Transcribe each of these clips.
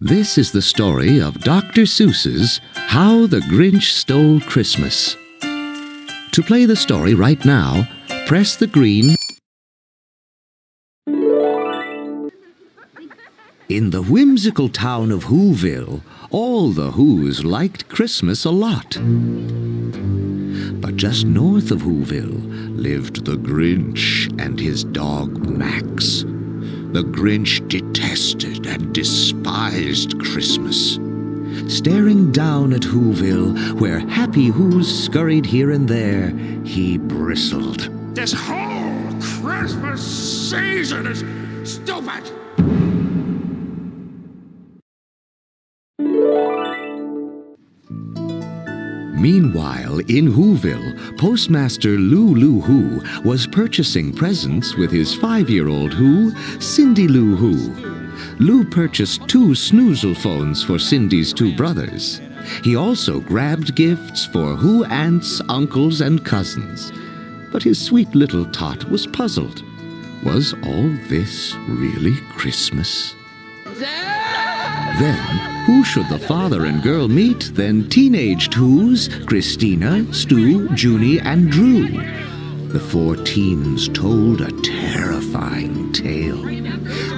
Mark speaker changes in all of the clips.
Speaker 1: This is the story of Dr. Seuss's How the Grinch Stole Christmas. To play the story right now, press the green. In the whimsical town of Whoville, all the Whos liked Christmas a lot. But just north of Whoville lived the Grinch and his dog Max. The Grinch detested and despised Christmas. Staring down at Whoville, where happy Whos scurried here and there, he bristled.
Speaker 2: This whole Christmas season is stupid!
Speaker 1: Meanwhile, in Whoville, Postmaster Lou Who was purchasing presents with his 5-year-old Who, Cindy Lou Who. Lou purchased 2 snoozle phones for Cindy's 2 brothers. He also grabbed gifts for Who aunts, uncles, and cousins. But his sweet little tot was puzzled. Was all this really Christmas? Then, who should the father and girl meet than teenaged Whos, Christina, Stu, Junie, and Drew? The 4 teens told a terrifying tale.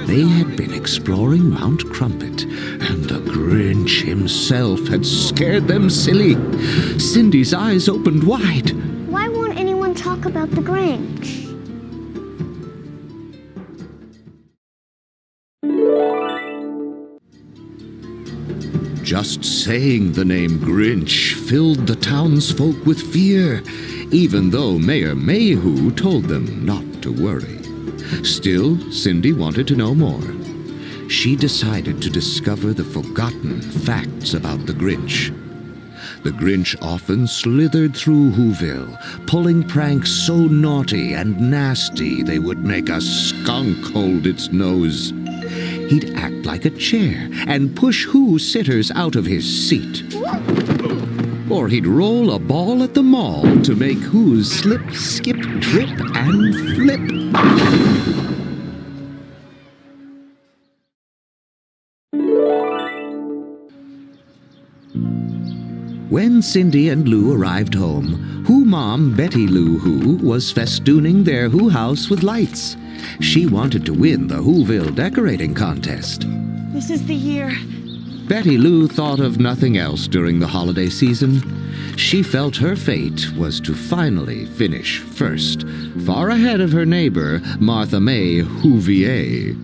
Speaker 1: They had been exploring Mount Crumpet, and the Grinch himself had scared them silly. Cindy's eyes opened wide.
Speaker 3: Why won't anyone talk about the Grinch?
Speaker 1: Just saying the name Grinch filled the townsfolk with fear, even though Mayor Mayhew told them not to worry. Still, Cindy wanted to know more. She decided to discover the forgotten facts about the Grinch. The Grinch often slithered through Whoville, pulling pranks so naughty and nasty they would make a skunk hold its nose. He'd act like a chair and push Who sitters out of his seat. Or he'd roll a ball at the mall to make Who's slip, skip, trip, and flip. When Cindy and Lou arrived home, Who Mom Betty Lou Who was festooning their Who house with lights. She wanted to win the Whoville decorating contest.
Speaker 4: This is the year.
Speaker 1: Betty Lou thought of nothing else during the holiday season. She felt her fate was to finally finish first, far ahead of her neighbor, Martha May Whovier.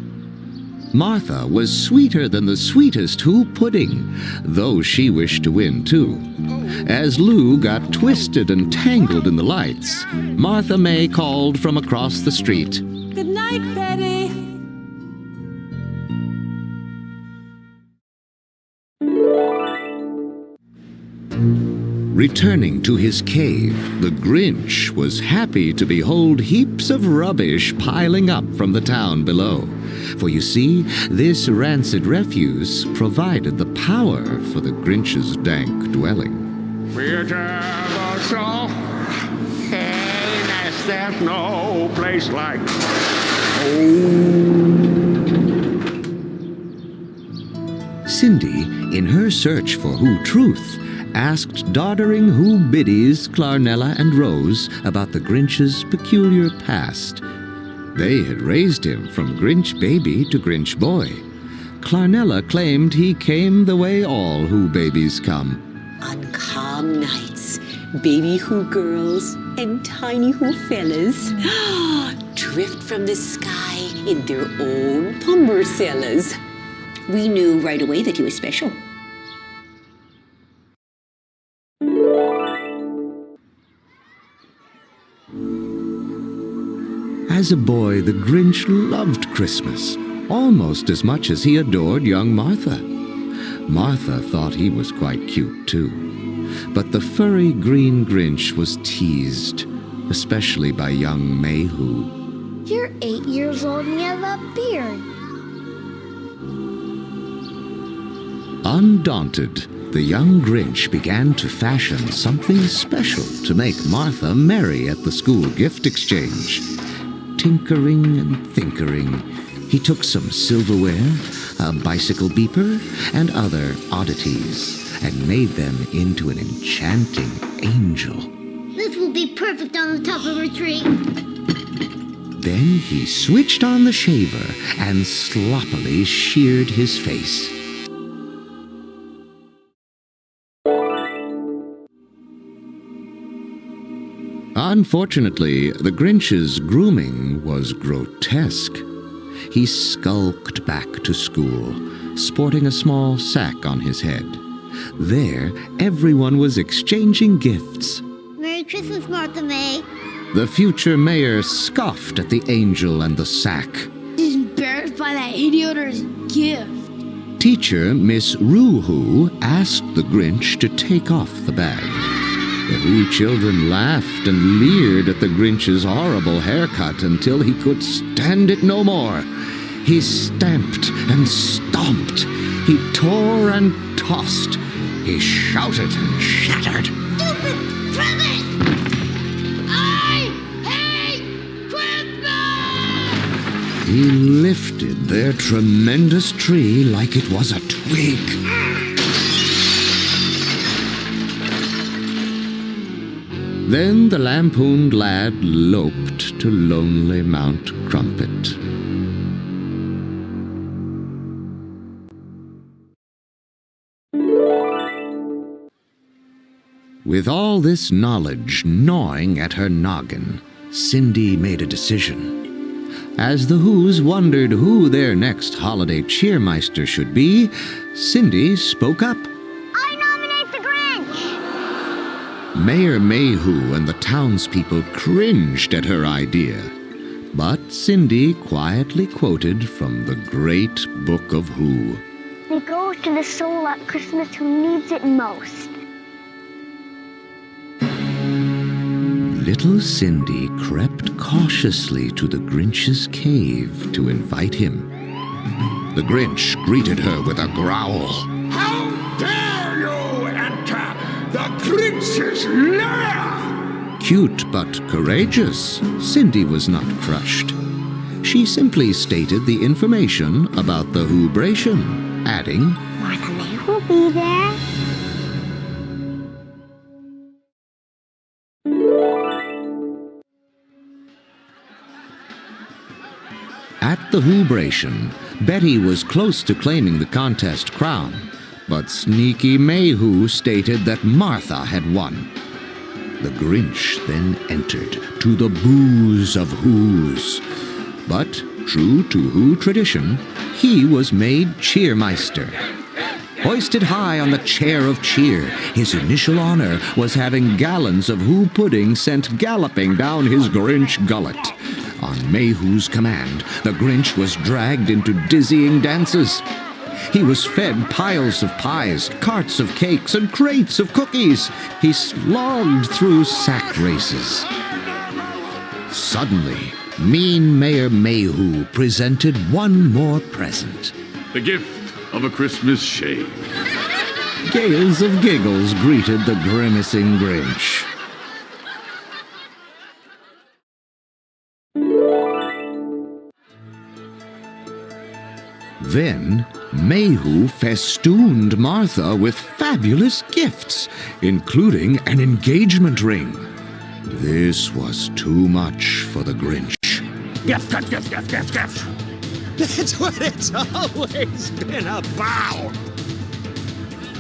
Speaker 1: Martha was sweeter than the sweetest Who pudding, though she wished to win too. As Lou got twisted and tangled in the lights, Martha May called from across the street.
Speaker 4: Good night, Betty.
Speaker 1: Returning to his cave, the Grinch was happy to behold heaps of rubbish piling up from the town below. For you see, this rancid refuse provided the power for the Grinch's dank dwelling.
Speaker 2: Beautiful soul, happiness, there's no place like home.
Speaker 1: Cindy, in her search for Who truth, asked doddering Who biddies Clarnella and Rose about the Grinch's peculiar past. They had raised him from Grinch baby to Grinch boy. Clarnella claimed he came the way all Who babies come.
Speaker 5: On calm nights, baby Who girls and tiny Who fellas drift from the sky in their own umbrellas. We knew right away that he was special.
Speaker 1: As a boy, the Grinch loved Christmas, almost as much as he adored young Martha. Martha thought he was quite cute, too. But the furry green Grinch was teased, especially by young Mayhew.
Speaker 3: You're 8 years old and you have a beard.
Speaker 1: Undaunted, the young Grinch began to fashion something special to make Martha merry at the school gift exchange. Tinkering and thinkering, he took some silverware, a bicycle beeper, and other oddities, and made them into an enchanting angel.
Speaker 3: This will be perfect on the top of a tree.
Speaker 1: Then he switched on the shaver and sloppily sheared his face. Unfortunately, the Grinch's grooming was grotesque. He skulked back to school, sporting a small sack on his head. There, everyone was exchanging gifts.
Speaker 3: Merry Christmas, Martha May.
Speaker 1: The future mayor scoffed at the angel and the sack.
Speaker 3: He's embarrassed by that idiot's gift.
Speaker 1: Teacher Miss Roo-Hoo asked the Grinch to take off the bag. The Who children laughed and leered at the Grinch's horrible haircut until he could stand it no more. He stamped and stomped. He tore and tossed. He shouted and shattered.
Speaker 3: Stupid Christmas! I hate Christmas!
Speaker 1: He lifted their tremendous tree like it was a twig. Then the lampooned lad loped to lonely Mount Crumpet. With all this knowledge gnawing at her noggin, Cindy made a decision. As the Whos wondered who their next holiday cheermeister should be, Cindy spoke up.
Speaker 3: I nominate the Grinch!
Speaker 1: Mayor Mayhew and the townspeople cringed at her idea, but Cindy quietly quoted from the great Book of Who.
Speaker 3: It goes to the soul at Christmas who needs it most.
Speaker 1: Little Cindy crept cautiously to the Grinch's cave to invite him. The Grinch greeted her with a growl.
Speaker 2: How dare you enter the Grinch's lair?
Speaker 1: Cute but courageous, Cindy was not crushed. She simply stated the information about the Whobration, adding,
Speaker 3: Martha May will be there.
Speaker 1: At the Whobration, Betty was close to claiming the contest crown, but sneaky Mayhew stated that Martha had won. The Grinch then entered to the booze of Whos. But, true to Who tradition, he was made cheermeister. Hoisted high on the chair of cheer, his initial honor was having gallons of Who pudding sent galloping down his Grinch gullet. On Mayhew's command, the Grinch was dragged into dizzying dances. He was fed piles of pies, carts of cakes, and crates of cookies. He slogged through sack races. Suddenly, mean Mayor Mayhew presented one more present.
Speaker 6: The gift of a Christmas shave.
Speaker 1: Gales of giggles greeted the grimacing Grinch. Then, Mayhew festooned Martha with fabulous gifts, including an engagement ring. This was too much for the Grinch.
Speaker 2: Gift, gift, gift, gift, gift, gift.
Speaker 7: That's what it's always been about.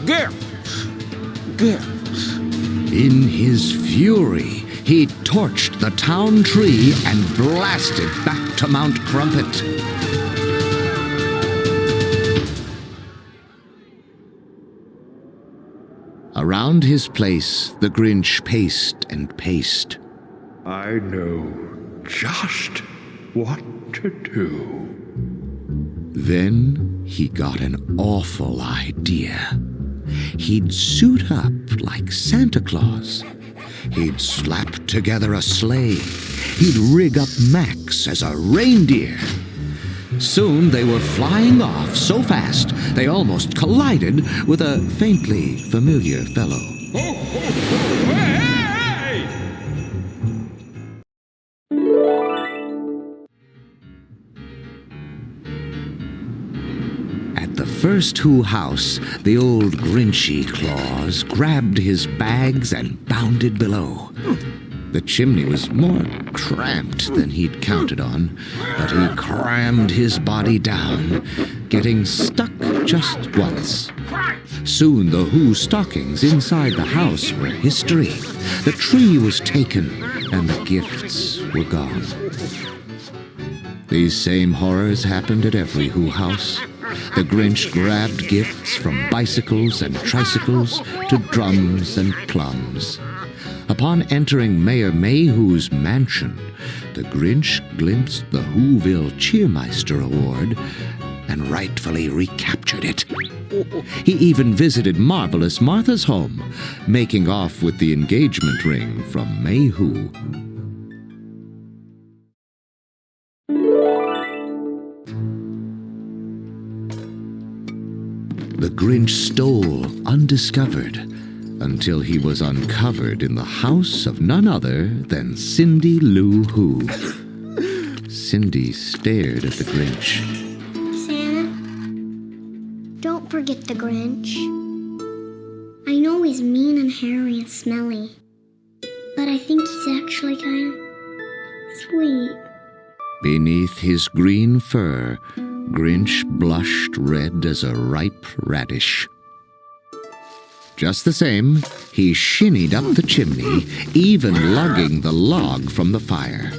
Speaker 2: Gifts. Gifts.
Speaker 1: In his fury, he torched the town tree and blasted back to Mount Crumpet. Around his place, the Grinch paced and paced.
Speaker 2: I know just what to do.
Speaker 1: Then he got an awful idea. He'd suit up like Santa Claus. He'd slap together a sleigh. He'd rig up Max as a reindeer. Soon they were flying off so fast they almost collided with a faintly familiar fellow.
Speaker 2: Ho, ho, ho, hey!
Speaker 1: first Who house, the old Grinchy Claus grabbed his bags and bounded below. The chimney was more cramped than he'd counted on, but he crammed his body down, getting stuck just once. Soon the Who stockings inside the house were history. The tree was taken, and the gifts were gone. These same horrors happened at every Who house. The Grinch grabbed gifts from bicycles and tricycles to drums and plums. Upon entering Mayor Mayhew's mansion, the Grinch glimpsed the Whoville Cheermeister Award and rightfully recaptured it. He even visited Marvelous Martha's home, making off with the engagement ring from Mayhew. The Grinch stole undiscovered until he was uncovered in the house of none other than Cindy Lou Who. Cindy stared at the Grinch.
Speaker 3: Santa, don't forget the Grinch. I know he's mean and hairy and smelly, but I think he's actually kind of sweet.
Speaker 1: Beneath his green fur, Grinch blushed red as a ripe radish. Just the same, he shinnied up the chimney, even lugging the log from the fire.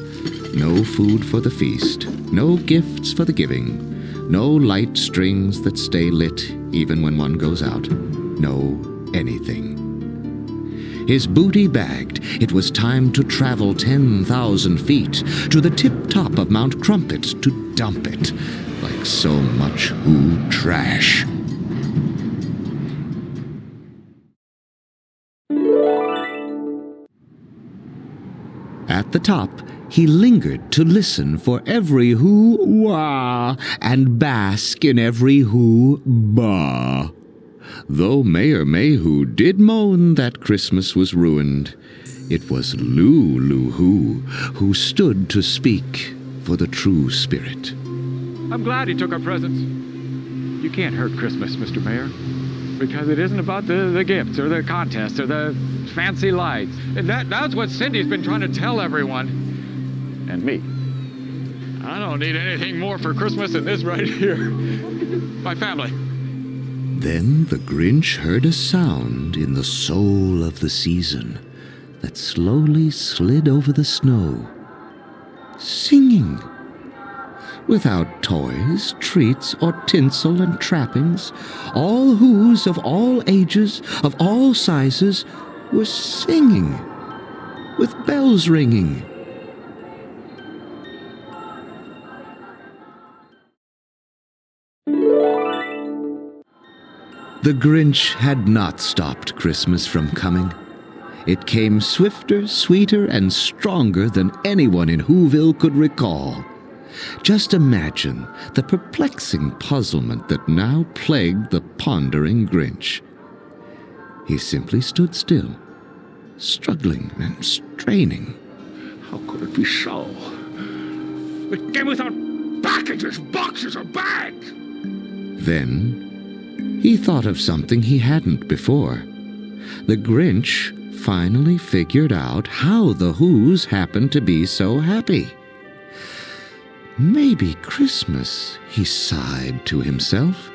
Speaker 1: No food for the feast, no gifts for the giving, no light strings that stay lit even when one goes out, no anything. His booty bagged, it was time to travel 10,000 feet to the tip-top of Mount Crumpet to dump it, like so much Who trash. At the top, he lingered to listen for every Who wah and bask in every Who bah. Though Mayor Mayhew did moan that Christmas was ruined, it was Lou who stood to speak for the true spirit.
Speaker 2: I'm glad he took our presents. You can't hurt Christmas, Mr. Mayor, because it isn't about the gifts or the contests or the fancy lights. And that's what Cindy's been trying to tell everyone. And me. I don't need anything more for Christmas than this right here. My family.
Speaker 1: Then the Grinch heard a sound in the soul of the season that slowly slid over the snow. Singing. Without toys, treats, or tinsel and trappings, all Whos of all ages, of all sizes, were singing, with bells ringing. The Grinch had not stopped Christmas from coming. It came swifter, sweeter, and stronger than anyone in Whoville could recall. Just imagine the perplexing puzzlement that now plagued the pondering Grinch. He simply stood still, struggling and straining.
Speaker 2: How could it be so? It came without packages, boxes, or bags.
Speaker 1: Then he thought of something he hadn't before. The Grinch finally figured out how the Whos happened to be so happy. Maybe Christmas, he sighed to himself,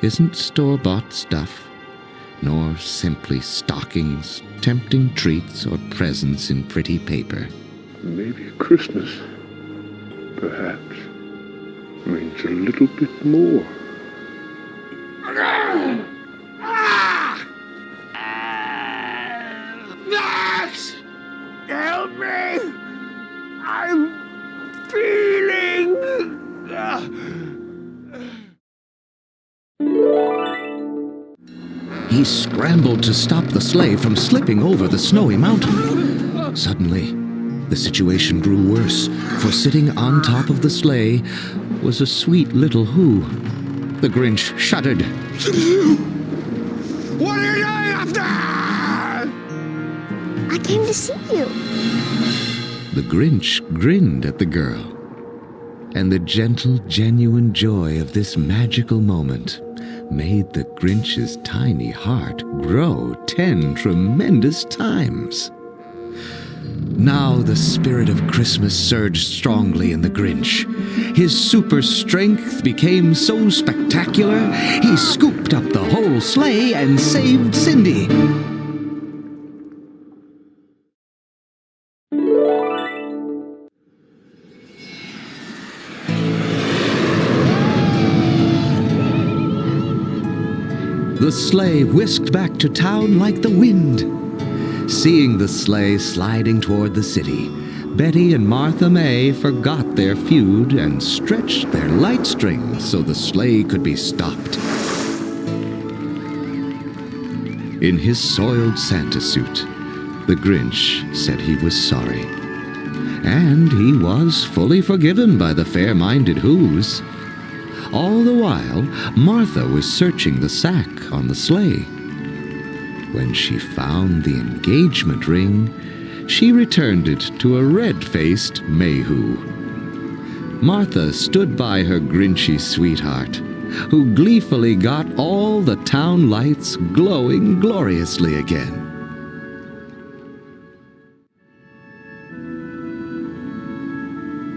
Speaker 1: isn't store-bought stuff, nor simply stockings, tempting treats, or presents in pretty paper.
Speaker 2: Maybe Christmas, perhaps, means a little bit more. Max! Help me! I'm feeling...
Speaker 1: He scrambled to stop the sleigh from slipping over the snowy mountain. Suddenly, the situation grew worse, for sitting on top of the sleigh was a sweet little Who. The Grinch shuddered.
Speaker 2: What are you doing up there?
Speaker 3: I came to see you.
Speaker 1: The Grinch grinned at the girl, and the gentle, genuine joy of this magical moment made the Grinch's tiny heart grow 10 tremendous times. Now the spirit of Christmas surged strongly in the Grinch. His super strength became so spectacular, he scooped up the whole sleigh and saved Cindy. The sleigh whisked back to town like the wind. Seeing the sleigh sliding toward the city, Betty and Martha May forgot their feud and stretched their light strings so the sleigh could be stopped. In his soiled Santa suit, the Grinch said he was sorry. And he was fully forgiven by the fair-minded Whos. All the while, Martha was searching the sack on the sleigh. When she found the engagement ring, she returned it to a red-faced Mayhew. Martha stood by her Grinchy sweetheart, who gleefully got all the town lights glowing gloriously again.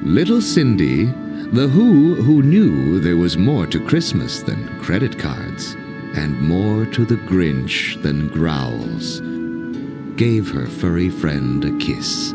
Speaker 1: Little Cindy, the who knew there was more to Christmas than credit cards, and more to the Grinch than growls, gave her furry friend a kiss.